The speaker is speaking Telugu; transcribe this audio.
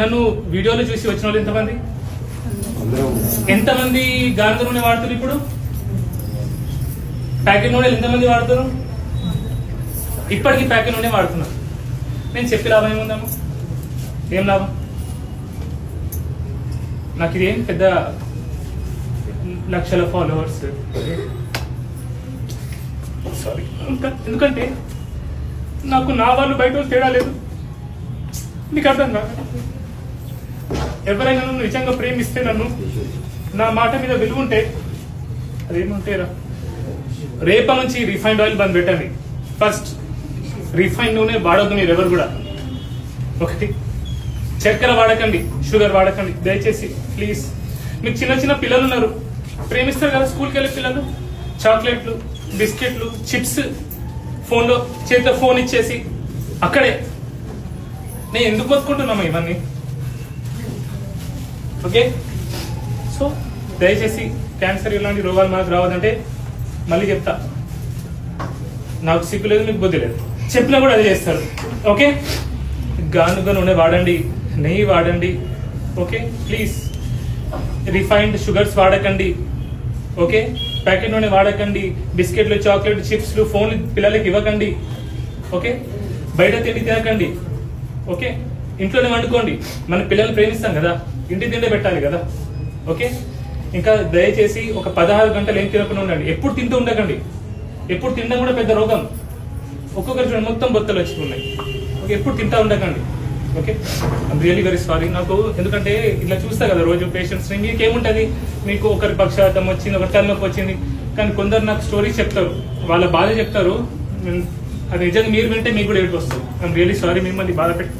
నన్ను వీడియోలో చూసి వచ్చిన వాళ్ళు ఎంతమంది గానుగ నూనె వాడుతున్నారు? ఇప్పుడు ప్యాకెట్ నూనె ఎంతమంది వాడుతున్నారు? ఇప్పటికీ ప్యాకెట్ నూనె వాడుతున్నారు. నేను చెప్పి లాభం ఏముందమ్మా? ఏం లాభం? నాకు ఇదేం పెద్ద లక్షల ఫాలోవర్స్ సారీ, ఎందుకంటే నాకు నా వాళ్ళు బయట తేడా లేదు. నీకు అర్థం కాదు. ఎవరైనా నన్ను నిజంగా ప్రేమిస్తే, నన్ను నా మాట మీద విలువ ఉంటే, అదేమంటేరా రేప నుంచి రిఫైన్డ్ ఆయిల్ బంద్ పెట్టండి. ఫస్ట్ రిఫైన్డ్ నూనె వాడొద్దు మీరు ఎవరు కూడా. ఒకటి, చక్కెర వాడకండి, షుగర్ వాడకండి దయచేసి ప్లీజ్. మీకు చిన్న చిన్న పిల్లలు ఉన్నారు, ప్రేమిస్తారు కదా స్కూల్కి వెళ్ళే పిల్లలు, చాక్లెట్లు, బిస్కెట్లు, చిప్స్, ఫోన్లో చేతిలో ఫోన్ ఇచ్చేసి అక్కడే. నేను ఎందుకు కొనుక్కుంటున్నామా ఇవన్నీ? ఓకే, సో దయచేసి క్యాన్సర్ ఇలాంటి రోగాలు మనకు రావద్దంటే మళ్ళీ చెప్తా, నాకు సిగ్గు లేదు, మీకు బుద్ధి లేదు. చెప్పినా కూడా అదే చేస్తారు. ఓకే, గానుగ నూనె వాడండి, నెయ్యి వాడండి. ఓకే ప్లీజ్, రిఫైన్డ్ షుగర్స్ వాడకండి. ఓకే, ప్యాకెట్ నూనె వాడకండి, బిస్కెట్లు, చాక్లెట్, చిప్స్లు, ఫోన్లు పిల్లలకి ఇవ్వకండి. ఓకే, బయట తిండి తినకండి. ఓకే, ఇంట్లోనే వండుకోండి. మన పిల్లల్ని ప్రేమిస్తాం కదా, ఇంటి తిండే పెట్టాలి కదా. ఓకే, ఇంకా దయచేసి ఒక 16 గంటలు ఏం తినకుండా ఉండండి. ఎప్పుడు తింటూ ఉండకండి. ఎప్పుడు తినడం కూడా పెద్ద రోగం. ఒక్కొక్కరి చూడండి మొత్తం బొత్తలు వచ్చుకున్నాయి. ఓకే, ఎప్పుడు తింటా ఉండకండి. Okay, I'm really very sorry. నాకు ఎందుకంటే ఇట్లా చూస్తా కదా రోజు పేషెంట్స్ని, మీకేముంటుంది, మీకు ఒకరి పక్షాతం వచ్చింది, ఒకరి తలనొప్పి వచ్చింది, కానీ కొందరు నాకు స్టోరీస్ చెప్తారు, వాళ్ళ బాధ చెప్తారు. అది నిజంగా మీరు వింటే మీకు కూడా ఏడుపు వస్తుంది. ఐమ్ రియలీ సారీ మిమ్మల్ని బాధ పెట్టి